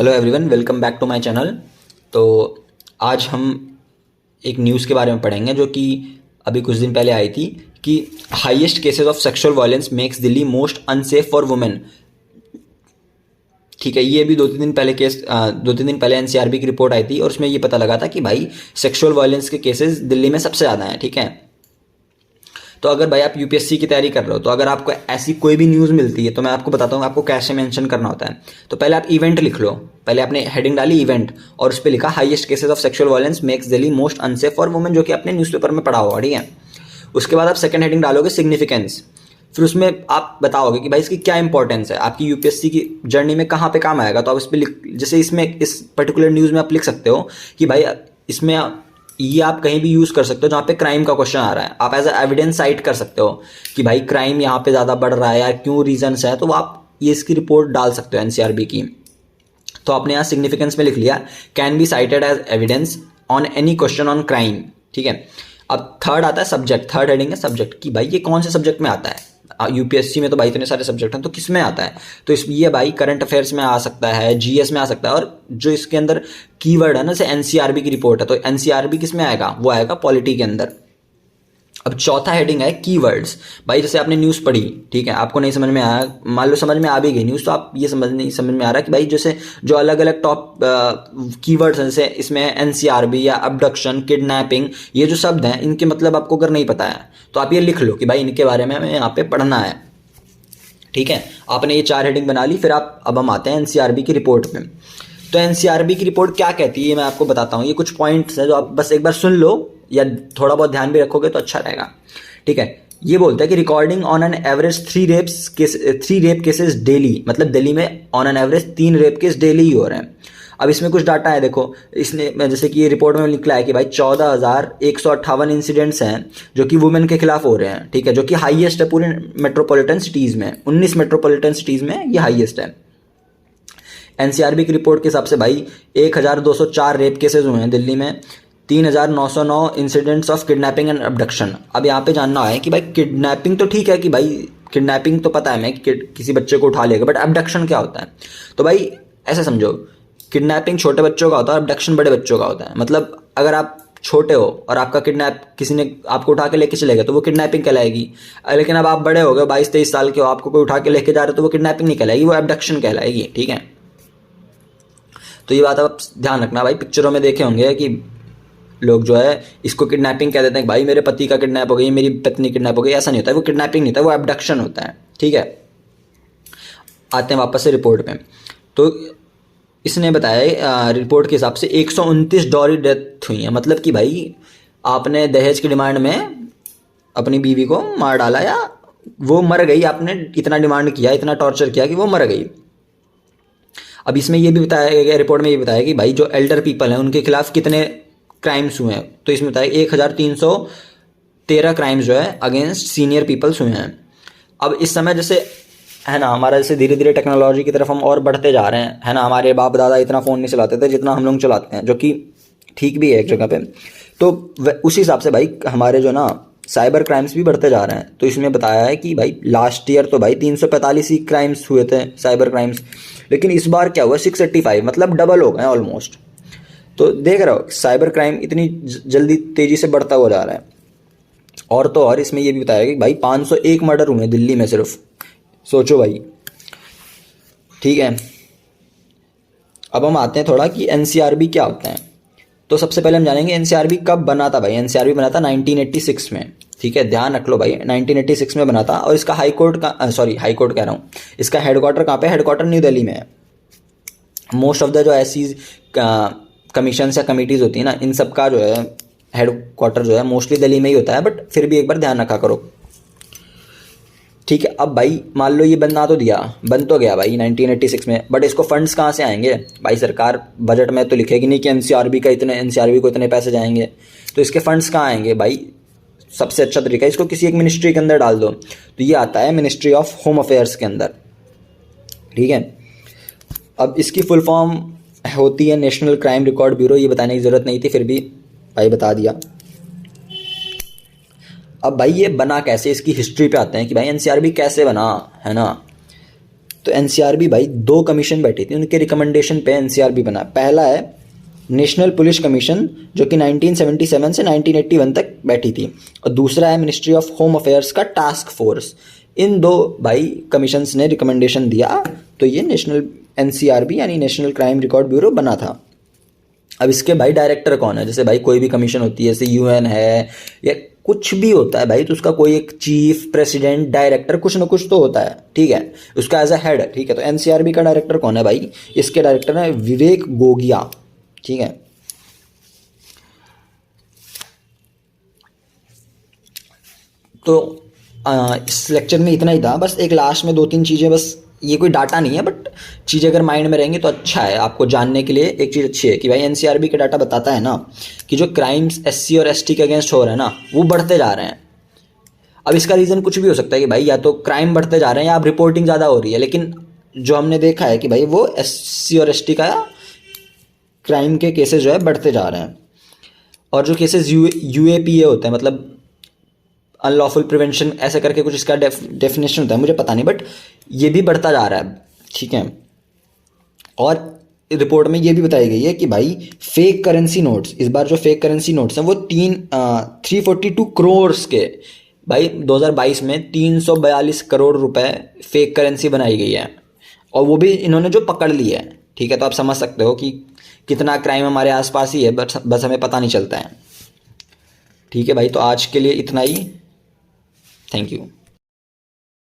Hello everyone, welcome back to my channel. तो आज हम एक न्यूज़ के बारे में पढ़ेंगे जो कि अभी कुछ दिन पहले आई थी कि highest cases of sexual violence makes Delhi most unsafe for women. ठीक है, ये भी दो तीन दिन पहले एनसीआरबी की रिपोर्ट आई थी और उसमें ये पता लगा था कि भाई सेक्सुअल वायलेंस के केसेस दिल्ली में सबसे ज़्यादा हैं। ठीक है, तो अगर भाई आप यूपीएससी की तैयारी कर रहे हो तो अगर आपको ऐसी कोई भी न्यूज़ मिलती है तो मैं आपको बताता हूँ आपको कैसे मेंशन करना होता है। तो पहले आप इवेंट लिख लो, पहले आपने हेडिंग डाली इवेंट और उस पर लिखा highest cases of sexual violence makes Delhi most unsafe for women, जो कि आपने न्यूज़पेपर में पढ़ा होगा। ठीक है, उसके बाद आप सेकंड हेडिंग डालोगे सिग्निफिकेंस, फिर उसमें आप बताओगे कि भाई इसकी क्या इंपॉर्टेंस है, आपकी यूपीएससी की जर्नी में कहाँ पे काम आएगा। तो आप इस पर जैसे इसमें इस पर्टिकुलर न्यूज़ में आप लिख सकते हो कि भाई इसमें ये आप कहीं भी यूज़ कर सकते हो जहाँ पे क्राइम का क्वेश्चन आ रहा है, आप एज अ एविडेंस साइट कर सकते हो कि भाई क्राइम यहाँ पे ज़्यादा बढ़ रहा है या क्यों रीजंस है, तो आप ये इसकी रिपोर्ट डाल सकते हो एनसीआरबी की। तो आपने यहाँ सिग्निफिकेंस में लिख लिया can be cited as evidence on any question on crime. ठीक है, अब थर्ड आता है सब्जेक्ट, थर्ड हेडिंग है सब्जेक्ट कि भाई ये कौन से सब्जेक्ट में आता है। यूपीएससी में तो भाई इतने सारे सब्जेक्ट हैं, तो किस में आता है, तो इस ये भाई करंट अफेयर्स में आ सकता है, जीएस में आ सकता है, और जो इसके अंदर कीवर्ड है ना, जैसे एनसीआरबी की रिपोर्ट है तो एनसीआरबी किस में आएगा, वो आएगा पॉलिटी के अंदर। अब चौथा हेडिंग है कीवर्ड्स। भाई जैसे आपने न्यूज़ पढ़ी, ठीक है, आपको नहीं समझ में आया, मान लो समझ में आ भी गई न्यूज़, तो आप ये नहीं समझ में आ रहा कि भाई जैसे जो अलग अलग टॉप कीवर्ड्स हैं, जैसे इसमें एनसीआरबी या अबडक्शन, किडनैपिंग, ये जो शब्द हैं इनके मतलब आपको अगर नहीं पता है तो आप ये लिख लो कि भाई इनके बारे में हमें यहाँ पे पढ़ना है। ठीक है, आपने ये चार हेडिंग बना ली, फिर अब हम आते हैं एनसीआरबी की रिपोर्ट में। तो एनसीआरबी की रिपोर्ट क्या कहती है मैं आपको बताता हूँ। ये कुछ पॉइंट्स हैं जो आप बस एक बार सुन लो या थोड़ा बहुत ध्यान भी रखोगे तो अच्छा रहेगा। ठीक है, ये बोलता है कि recording on an average 3 rape cases daily, मतलब दिल्ली में on an average 3 rape case daily ही हो रहे हैं। अब इसमें कुछ डाटा है, देखो इसने जैसे कि ये रिपोर्ट में निकला है कि भाई 14,158 इंसिडेंट्स हैं जो कि वुमेन के खिलाफ हो रहे हैं। ठीक है, जो कि हाईएस्ट है पूरे मेट्रोपॉलिटन सिटीज़ में, 19 मेट्रोपॉलिटन सिटीज़ में ये हाईएस्ट है। एनसीआरबी की रिपोर्ट के हिसाब से भाई 1,204 रेप केसेस हुए हैं दिल्ली में, 3,909 incidents of kidnapping and abduction. अब यहाँ पे जानना है कि भाई किडनैपिंग तो ठीक है कि भाई किडनैपिंग तो पता है मैं कि किसी बच्चे को उठा लेगा, बट अबडक्शन क्या होता है। तो भाई ऐसे समझो, किडनैपिंग छोटे बच्चों का होता है, अबडक्शन बड़े बच्चों का होता है। मतलब अगर आप छोटे हो और आपका किडनैप किसी ने आपको उठा के लेके चलेगा तो वो किडनैपिंग कहलाएगी, लेकिन अब आप बड़े हो गए, 22-23 साल के हो, आपको कोई उठा के लेके जा रहे हो तो वो किडनैपिंग नहीं कहलाएगी, वो अबडक्शन कहलाएगी। ठीक है, तो ये बात आप ध्यान रखना। भाई पिक्चरों में देखे होंगे कि लोग जो है इसको किडनैपिंग कह देते हैं, भाई मेरे पति का किडनैप हो गई, मेरी पत्नी किडनैप हो गई, ऐसा नहीं होता है, वो किडनैपिंग नहीं होता, वो अबडक्शन होता है। ठीक है, आते हैं वापस से रिपोर्ट में। तो इसने बताया रिपोर्ट के हिसाब से 129 डॉरी डेथ हुई है, मतलब कि भाई आपने दहेज की डिमांड में अपनी बीवी को मार डाला या वो मर गई, आपने इतना डिमांड किया, इतना टॉर्चर किया कि वो मर गई। अब इसमें ये भी बताया गया, रिपोर्ट में ये बताया कि भाई जो एल्डर पीपल हैं उनके खिलाफ कितने क्राइम्स हुए हैं, तो इसमें बताया 1,313 क्राइम्स जो है अगेंस्ट सीनियर पीपल्स हुए हैं। अब इस समय जैसे है ना, हमारा जैसे धीरे धीरे टेक्नोलॉजी की तरफ हम और बढ़ते जा रहे हैं, है ना, हमारे बाप दादा इतना फ़ोन नहीं चलाते थे जितना हम लोग चलाते हैं, जो कि ठीक भी है एक जगह पे। तो उस हिसाब से भाई हमारे जो ना साइबर क्राइम्स भी बढ़ते जा रहे हैं। तो इसमें बताया है कि भाई लास्ट ईयर तो भाई 345 ही क्राइम्स हुए थे, साइबर क्राइम्स, लेकिन इस बार क्या हुआ 685, मतलब डबल हो गए ऑलमोस्ट। तो देख रहे हो साइबर क्राइम इतनी जल्दी तेज़ी से बढ़ता हुआ जा रहा है। और तो और इसमें ये भी बताया कि भाई 501 मर्डर हुए दिल्ली में सिर्फ, सोचो भाई। ठीक है, अब हम आते हैं थोड़ा कि एनसीआरबी क्या होता है। तो सबसे पहले हम जानेंगे एनसीआरबी कब बना था। भाई एनसीआरबी बना था 1986 में। ठीक है, ध्यान रख लो भाई 1986 में बना था, और इसका हाई कोर्ट कह रहा हूँ, इसका हेडक्वार्टर कहाँ पे, हेडक्वार्टर न्यू दिल्ली में है। मोस्ट ऑफ द जो ऐसी कमीशन या कमिटीज़ होती है ना, इन सब का जो है हेडक्वार्टर जो है मोस्टली दिल्ली में ही होता है, बट फिर भी एक बार ध्यान रखा करो। ठीक है, अब भाई मान लो ये बन तो गया भाई 1986 में, बट इसको फंड्स कहाँ से आएंगे भाई। सरकार बजट में तो लिखेगी नहीं कि एनसीआरबी को इतने पैसे जाएंगे, तो इसके फंड्स कहाँ आएंगे भाई। सबसे अच्छा तरीका है इसको किसी एक मिनिस्ट्री के अंदर डाल दो, तो ये आता है मिनिस्ट्री ऑफ होम अफेयर्स के अंदर। ठीक है, अब इसकी फुल फॉर्म होती है नेशनल क्राइम रिकॉर्ड ब्यूरो, ये बताने की ज़रूरत नहीं थी, फिर भी भाई बता दिया। अब भाई ये बना कैसे, इसकी हिस्ट्री पे आते हैं कि भाई एनसीआरबी कैसे बना, है ना। तो एनसीआरबी भाई 2 कमीशन बैठी थी, उनके रिकमेंडेशन पे एनसीआरबी बना। पहला है नेशनल पुलिस कमीशन जो कि 1977 से 1981 तक बैठी थी, और दूसरा है मिनिस्ट्री ऑफ होम अफेयर्स का टास्क फोर्स। इन 2 भाई कमीशंस ने रिकमेंडेशन दिया, तो ये नेशनल एनसीआरबी यानी नेशनल क्राइम रिकॉर्ड ब्यूरो बना था। अब इसके भाई डायरेक्टर कौन है? जैसे भाई कोई भी कमीशन होती है, जैसे यूएन है या कुछ भी होता है भाई, तो उसका कोई एक चीफ, प्रेसिडेंट, डायरेक्टर कुछ ना कुछ तो होता है, ठीक है, उसका एज अ हेड, ठीक है। तो एनसीआरबी का डायरेक्टर कौन है भाई? इसके डायरेक्टर है विवेक गोगिया, ठीक है। तो इस लेक्चर में इतना ही था, बस एक लास्ट में 2-3 चीज़ें, बस ये कोई डाटा नहीं है बट चीज़ें अगर माइंड में रहेंगी तो अच्छा है आपको जानने के लिए। एक चीज़ अच्छी है कि भाई एनसीआरबी का डाटा बताता है ना कि जो क्राइम्स एससी और एसटी के अगेंस्ट हो रहे हैं ना, वो बढ़ते जा रहे हैं। अब इसका रीज़न कुछ भी हो सकता है कि भाई या तो क्राइम बढ़ते जा रहे हैं या अब रिपोर्टिंग ज़्यादा हो रही है, लेकिन जो हमने देखा है कि भाई वो एससी और एसटी का क्राइम के केसेस जो है बढ़ते जा रहे हैं। और जो केसेस यूएपीए होते हैं, मतलब अनलॉफुल प्रिवेंशन ऐसे करके कुछ इसका डेफिनेशन होता है, मुझे पता नहीं, बट ये भी बढ़ता जा रहा है, ठीक है। और रिपोर्ट में ये भी बताई गई है कि भाई फेक करेंसी नोट्स, इस बार जो फेक करेंसी नोट्स हैं वो 342 करोड़ के, भाई 2022 में 342 करोड़ रुपए फेक करेंसी बनाई गई है, और वो भी इन्होंने जो पकड़ ली है, ठीक है। तो आप समझ सकते हो कि कितना क्राइम हमारे आसपास ही है, बस हमें पता नहीं चलता है, ठीक है भाई। तो आज के लिए इतना ही, थैंक यू।